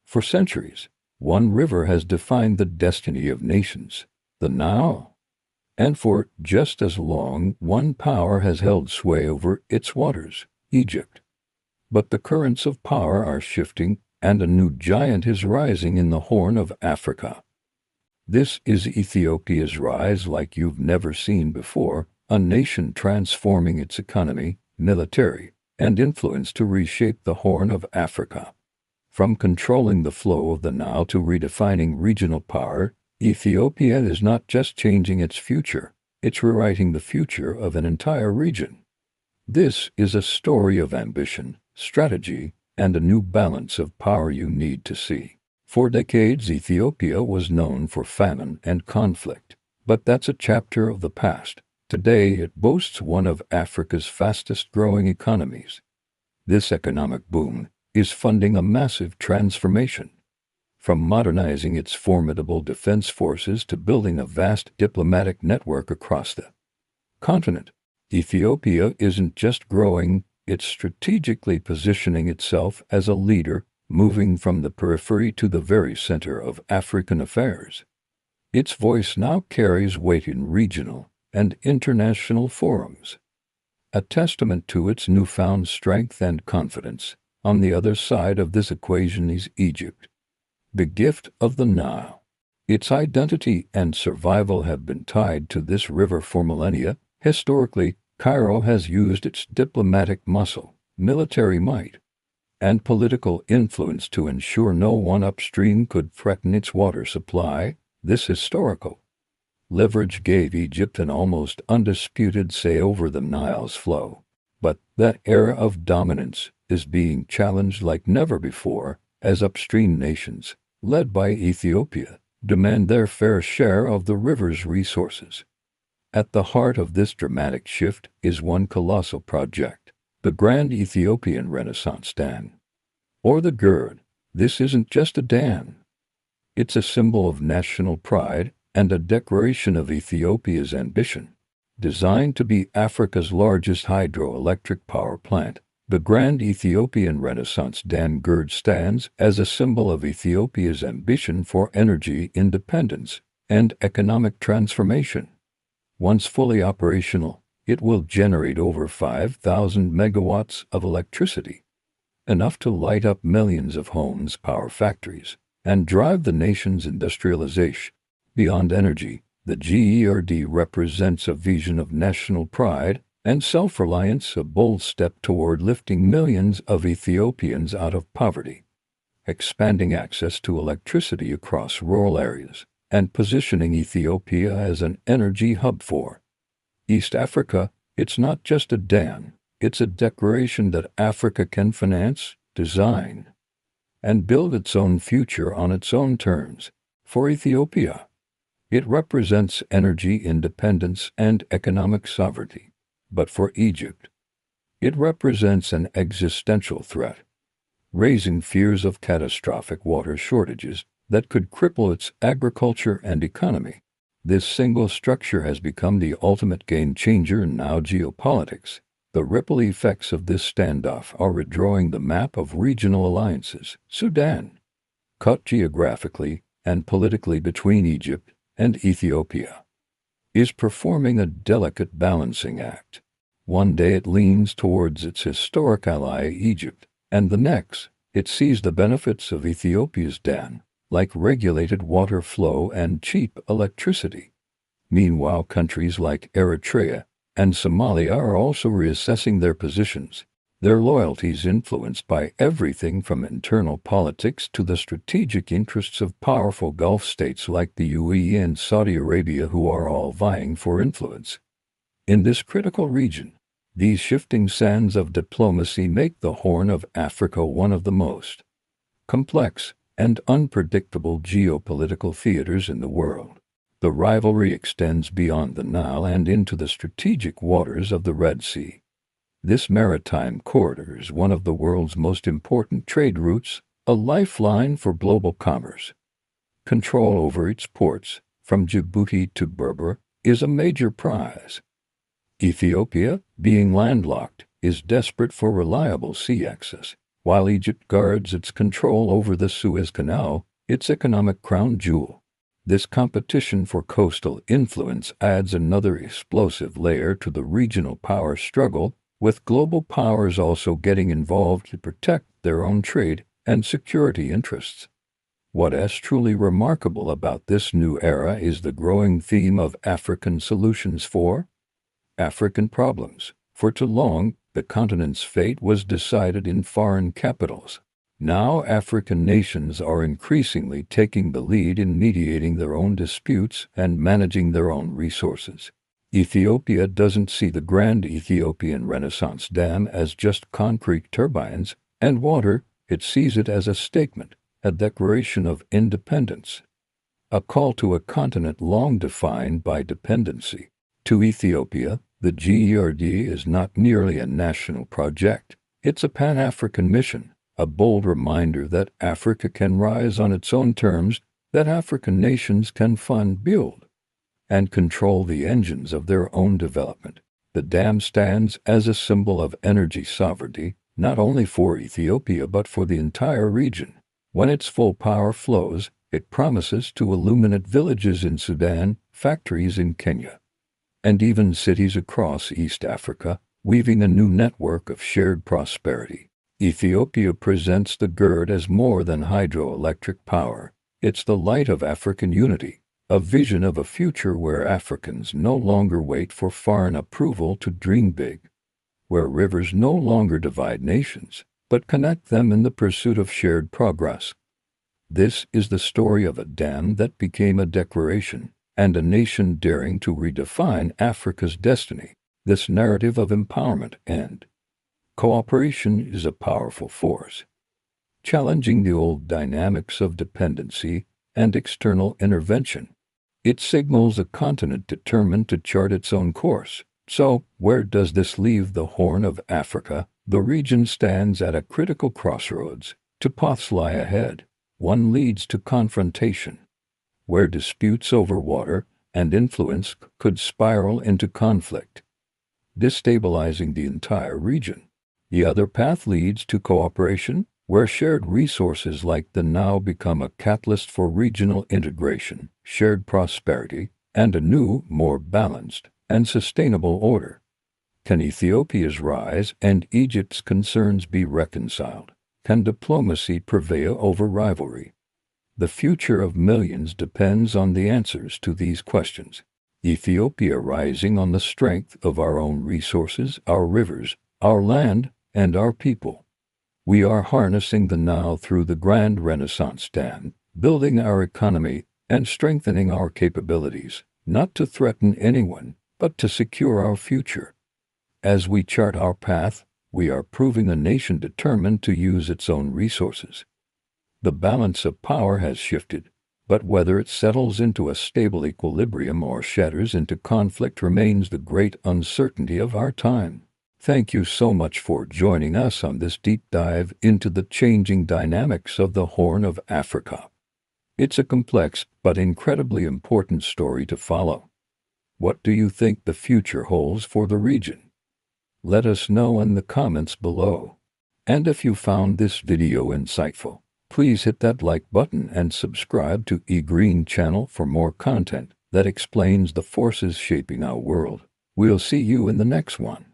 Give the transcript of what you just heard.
For centuries, one river has defined the destiny of nations, the Nile. And for just as long, one power has held sway over its waters, Egypt. But the currents of power are shifting, and a new giant is rising in the Horn of Africa. This is Ethiopia's rise like you've never seen before, a nation transforming its economy, military, and influence to reshape the Horn of Africa. From controlling the flow of the Nile to redefining regional power, Ethiopia is not just changing its future, it's rewriting the future of an entire region. This is a story of ambition, strategy, and a new balance of power you need to see. For decades, Ethiopia was known for famine and conflict, but that's a chapter of the past. Today, it boasts one of Africa's fastest-growing economies. This economic boom is funding a massive transformation. From modernizing its formidable defense forces to building a vast diplomatic network across the continent, Ethiopia isn't just growing, it's strategically positioning itself as a leader, moving from the periphery to the very center of African affairs. Its voice now carries weight in regional and international forums, a testament to its newfound strength and confidence. On the other side of this equation is Egypt, the gift of the Nile. Its identity and survival have been tied to this river for millennia. Historically, Cairo has used its diplomatic muscle, military might, and political influence to ensure no one upstream could threaten its water supply. This historical leverage gave Egypt an almost undisputed say over the Nile's flow. But that era of dominance is being challenged like never before, as upstream nations, led by Ethiopia, demand their fair share of the river's resources. At the heart of this dramatic shift is one colossal project, the Grand Ethiopian Renaissance Dam, or the GERD. This isn't just a dam. It's a symbol of national pride and a declaration of Ethiopia's ambition. Designed to be Africa's largest hydroelectric power plant, the Grand Ethiopian Renaissance Dam GERD stands as a symbol of Ethiopia's ambition for energy independence and economic transformation. Once fully operational, it will generate over 5,000 megawatts of electricity, enough to light up millions of homes, power factories, and drive the nation's industrialization. Beyond energy, the GERD represents a vision of national pride and self-reliance, a bold step toward lifting millions of Ethiopians out of poverty, expanding access to electricity across rural areas, and positioning Ethiopia as an energy hub for East Africa. It's not just a dam, it's a declaration that Africa can finance, design, and build its own future on its own terms. For Ethiopia, it represents energy independence and economic sovereignty. But for Egypt, it represents an existential threat, raising fears of catastrophic water shortages that could cripple its agriculture and economy. This single structure has become the ultimate game-changer in now geopolitics. The ripple effects of this standoff are redrawing the map of regional alliances. Sudan, cut geographically and politically between Egypt and Ethiopia, is performing a delicate balancing act. One day it leans towards its historic ally Egypt, and the next, it sees the benefits of Ethiopia's dam, like regulated water flow and cheap electricity. Meanwhile, countries like Eritrea and Somalia are also reassessing their positions, their loyalties influenced by everything from internal politics to the strategic interests of powerful Gulf states like the UAE and Saudi Arabia, who are all vying for influence. In this critical region, these shifting sands of diplomacy make the Horn of Africa one of the most complex and unpredictable geopolitical theaters in the world. The rivalry extends beyond the Nile and into the strategic waters of the Red Sea. This maritime corridor is one of the world's most important trade routes, a lifeline for global commerce. Control over its ports, from Djibouti to Berber, is a major prize. Ethiopia, being landlocked, is desperate for reliable sea access, while Egypt guards its control over the Suez Canal, its economic crown jewel. This competition for coastal influence adds another explosive layer to the regional power struggle, with global powers also getting involved to protect their own trade and security interests. What is truly remarkable about this new era is the growing theme of African solutions for African problems. For too long, the continent's fate was decided in foreign capitals. Now African nations are increasingly taking the lead in mediating their own disputes and managing their own resources. Ethiopia doesn't see the Grand Ethiopian Renaissance Dam as just concrete turbines and water, it sees it as a statement, a declaration of independence, a call to a continent long defined by dependency. To Ethiopia, the GERD is not merely a national project, it's a Pan-African mission, a bold reminder that Africa can rise on its own terms, that African nations can fund, build, and control the engines of their own development. The dam stands as a symbol of energy sovereignty, not only for Ethiopia but for the entire region. When its full power flows, it promises to illuminate villages in Sudan, factories in Kenya, and even cities across East Africa, weaving a new network of shared prosperity. Ethiopia presents the GERD as more than hydroelectric power. It's the light of African unity, a vision of a future where Africans no longer wait for foreign approval to dream big, where rivers no longer divide nations, but connect them in the pursuit of shared progress. This is the story of a dam that became a declaration, and a nation daring to redefine Africa's destiny. This narrative of empowerment and cooperation is a powerful force, challenging the old dynamics of dependency and external intervention. It signals a continent determined to chart its own course. So, where does this leave the Horn of Africa? The region stands at a critical crossroads. Two paths lie ahead. One leads to confrontation, where disputes over water and influence could spiral into conflict, destabilizing the entire region. The other path leads to cooperation, where shared resources like the Nile become a catalyst for regional integration, shared prosperity, and a new, more balanced and sustainable order. Can Ethiopia's rise and Egypt's concerns be reconciled? Can diplomacy prevail over rivalry? The future of millions depends on the answers to these questions. Ethiopia rising on the strength of our own resources, our rivers, our land, and our people. We are harnessing the Nile through the Grand Renaissance Dam, building our economy and strengthening our capabilities, not to threaten anyone, but to secure our future. As we chart our path, we are proving a nation determined to use its own resources. The balance of power has shifted, but whether it settles into a stable equilibrium or shatters into conflict remains the great uncertainty of our time. Thank you so much for joining us on this deep dive into the changing dynamics of the Horn of Africa. It's a complex but incredibly important story to follow. What do you think the future holds for the region? Let us know in the comments below. And if you found this video insightful, please hit that like button and subscribe to eGreen channel for more content that explains the forces shaping our world. We'll see you in the next one.